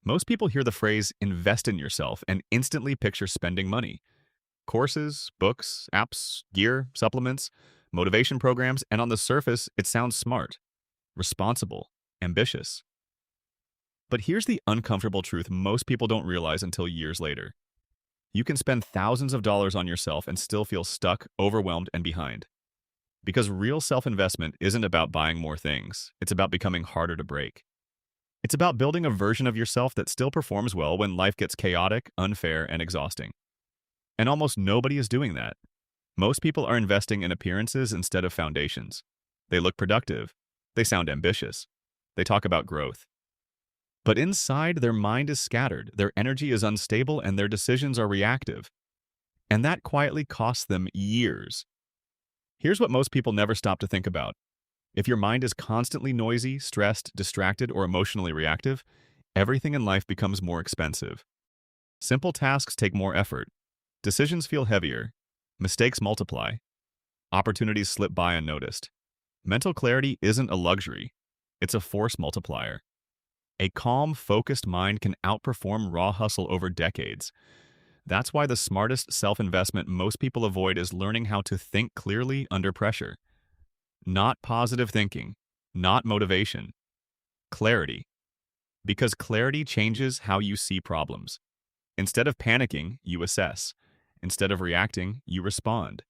Most people hear the phrase invest in yourself and instantly picture spending money. Courses, books, apps, gear, supplements, motivation programs, and on the surface, it sounds smart, responsible, ambitious. But here's the uncomfortable truth most people don't realize until years later. You can spend thousands of dollars on yourself and still feel stuck, overwhelmed, and behind. Because real self-investment isn't about buying more things, it's about becoming harder to break. It's about building a version of yourself that still performs well when life gets chaotic, unfair, and exhausting. And almost nobody is doing that. Most people are investing in appearances instead of foundations. They look productive. They sound ambitious. They talk about growth. But inside, their mind is scattered, their energy is unstable, and their decisions are reactive. And that quietly costs them years. Here's what most people never stop to think about. If your mind is constantly noisy, stressed, distracted, or emotionally reactive, everything in life becomes more expensive. Simple tasks take more effort. Decisions feel heavier. Mistakes multiply. Opportunities slip by unnoticed. Mental clarity isn't a luxury. It's a force multiplier. A calm, focused mind can outperform raw hustle over decades. That's why the smartest self-investment most people avoid is learning how to think clearly under pressure. Not positive thinking, not motivation. Clarity. Because clarity changes how you see problems. Instead of panicking, you assess. Instead of reacting, you respond.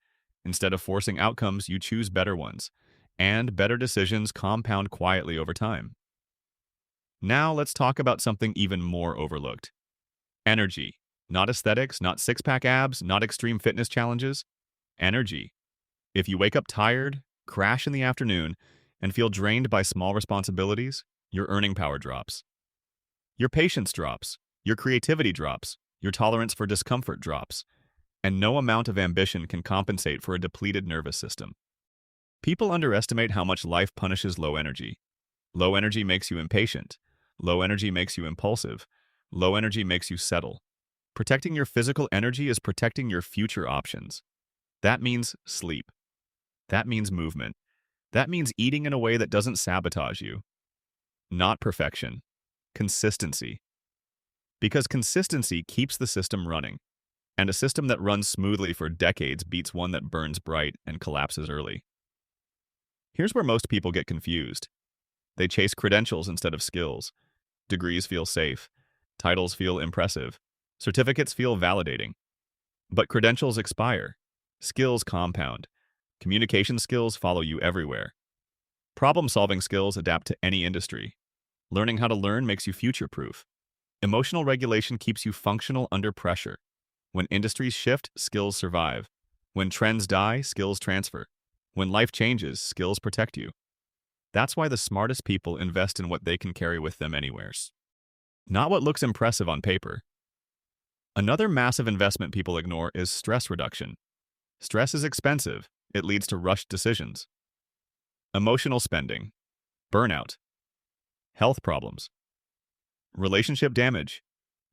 Instead of forcing outcomes, you choose better ones. And better decisions compound quietly over time. Now let's talk about something even more overlooked. Energy. Not aesthetics, not six-pack abs, not extreme fitness challenges. Energy. If you wake up tired, crash in the afternoon, and feel drained by small responsibilities, your earning power drops. Your patience drops. Your creativity drops. Your tolerance for discomfort drops. And no amount of ambition can compensate for a depleted nervous system. People underestimate how much life punishes low energy. Low energy makes you impatient. Low energy makes you impulsive. Low energy makes you settle. Protecting your physical energy is protecting your future options. That means sleep. That means movement. That means eating in a way that doesn't sabotage you. Not perfection. Consistency. Because consistency keeps the system running. And a system that runs smoothly for decades beats one that burns bright and collapses early. Here's where most people get confused. They chase credentials instead of skills. Degrees feel safe. Titles feel impressive. Certificates feel validating. But credentials expire. Skills compound. Communication skills follow you everywhere. Problem-solving skills adapt to any industry. Learning how to learn makes you future-proof. Emotional regulation keeps you functional under pressure. When industries shift, skills survive. When trends die, skills transfer. When life changes, skills protect you. That's why the smartest people invest in what they can carry with them anywheres. Not what looks impressive on paper. Another massive investment people ignore is stress reduction. Stress is expensive. It leads to rushed decisions. Emotional spending. Burnout. Health problems. Relationship damage.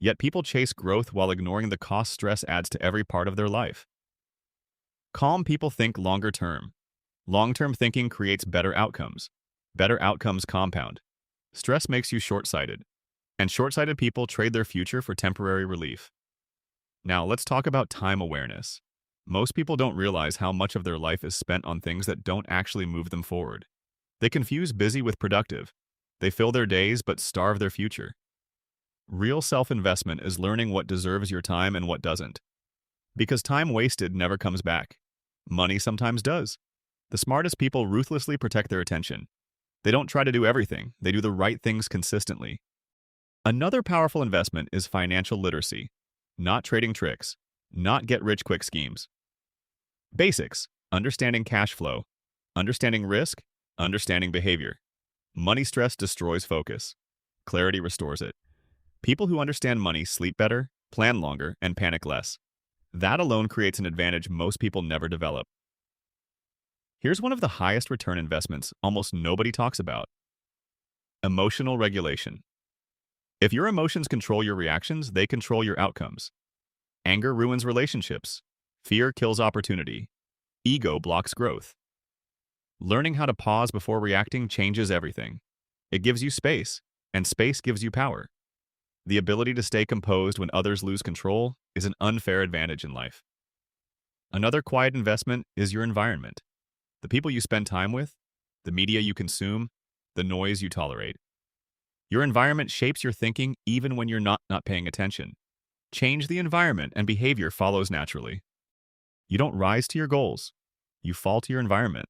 Yet people chase growth while ignoring the cost stress adds to every part of their life. Calm people think longer term. Long-term thinking creates better outcomes. Better outcomes compound. Stress makes you short-sighted. And short-sighted people trade their future for temporary relief. Now, let's talk about time awareness. Most people don't realize how much of their life is spent on things that don't actually move them forward. They confuse busy with productive. They fill their days but starve their future. Real self-investment is learning what deserves your time and what doesn't. Because time wasted never comes back. Money sometimes does. The smartest people ruthlessly protect their attention. They don't try to do everything. They do the right things consistently. Another powerful investment is financial literacy. Not trading tricks. Not get-rich-quick schemes. Basics. Understanding cash flow. Understanding risk. Understanding behavior. Money stress destroys focus. Clarity restores it. People who understand money sleep better, plan longer, and panic less. That alone creates an advantage most people never develop. Here's one of the highest return investments almost nobody talks about. Emotional regulation. If your emotions control your reactions, they control your outcomes. Anger ruins relationships. Fear kills opportunity. Ego blocks growth. Learning how to pause before reacting changes everything. It gives you space, and space gives you power. The ability to stay composed when others lose control is an unfair advantage in life. Another quiet investment is your environment. The people you spend time with, the media you consume, the noise you tolerate. Your environment shapes your thinking even when you're not paying attention. Change the environment and behavior follows naturally. You don't rise to your goals. You fall to your environment.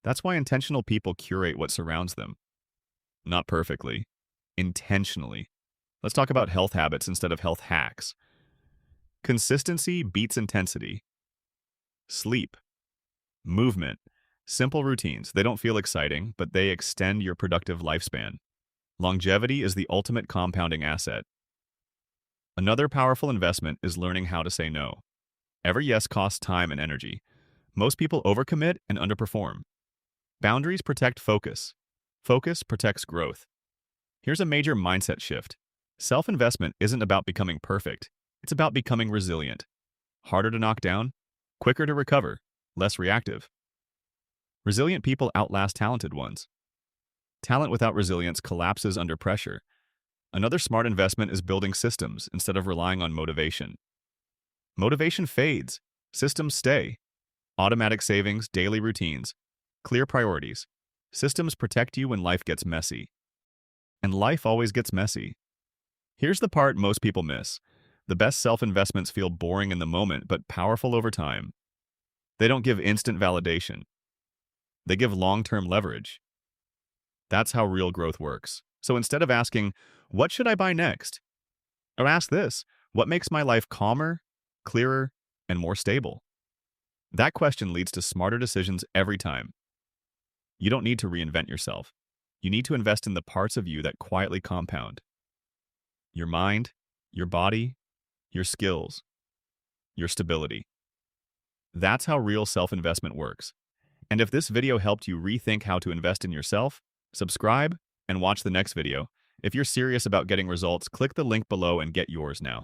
That's why intentional people curate what surrounds them. Not perfectly, intentionally. Let's talk about health habits instead of health hacks. Consistency beats intensity. Sleep, movement, simple routines. They don't feel exciting, but they extend your productive lifespan. Longevity is the ultimate compounding asset. Another powerful investment is learning how to say no. Every yes costs time and energy. Most people overcommit and underperform. Boundaries protect focus. Focus protects growth. Here's a major mindset shift. Self-investment isn't about becoming perfect. It's about becoming resilient. Harder to knock down, quicker to recover, less reactive. Resilient people outlast talented ones. Talent without resilience collapses under pressure. Another smart investment is building systems instead of relying on motivation. Motivation fades. Systems stay. Automatic savings, daily routines, clear priorities. Systems protect you when life gets messy. And life always gets messy. Here's the part most people miss. The best self-investments feel boring in the moment, but powerful over time. They don't give instant validation. They give long-term leverage. That's how real growth works. So instead of asking, what should I buy next? Or ask this, what makes my life calmer, clearer, and more stable? That question leads to smarter decisions every time. You don't need to reinvent yourself. You need to invest in the parts of you that quietly compound. Your mind, your body, your skills, your stability. That's how real self-investment works. And if this video helped you rethink how to invest in yourself, subscribe and watch the next video. If you're serious about getting results, click the link below and get yours now.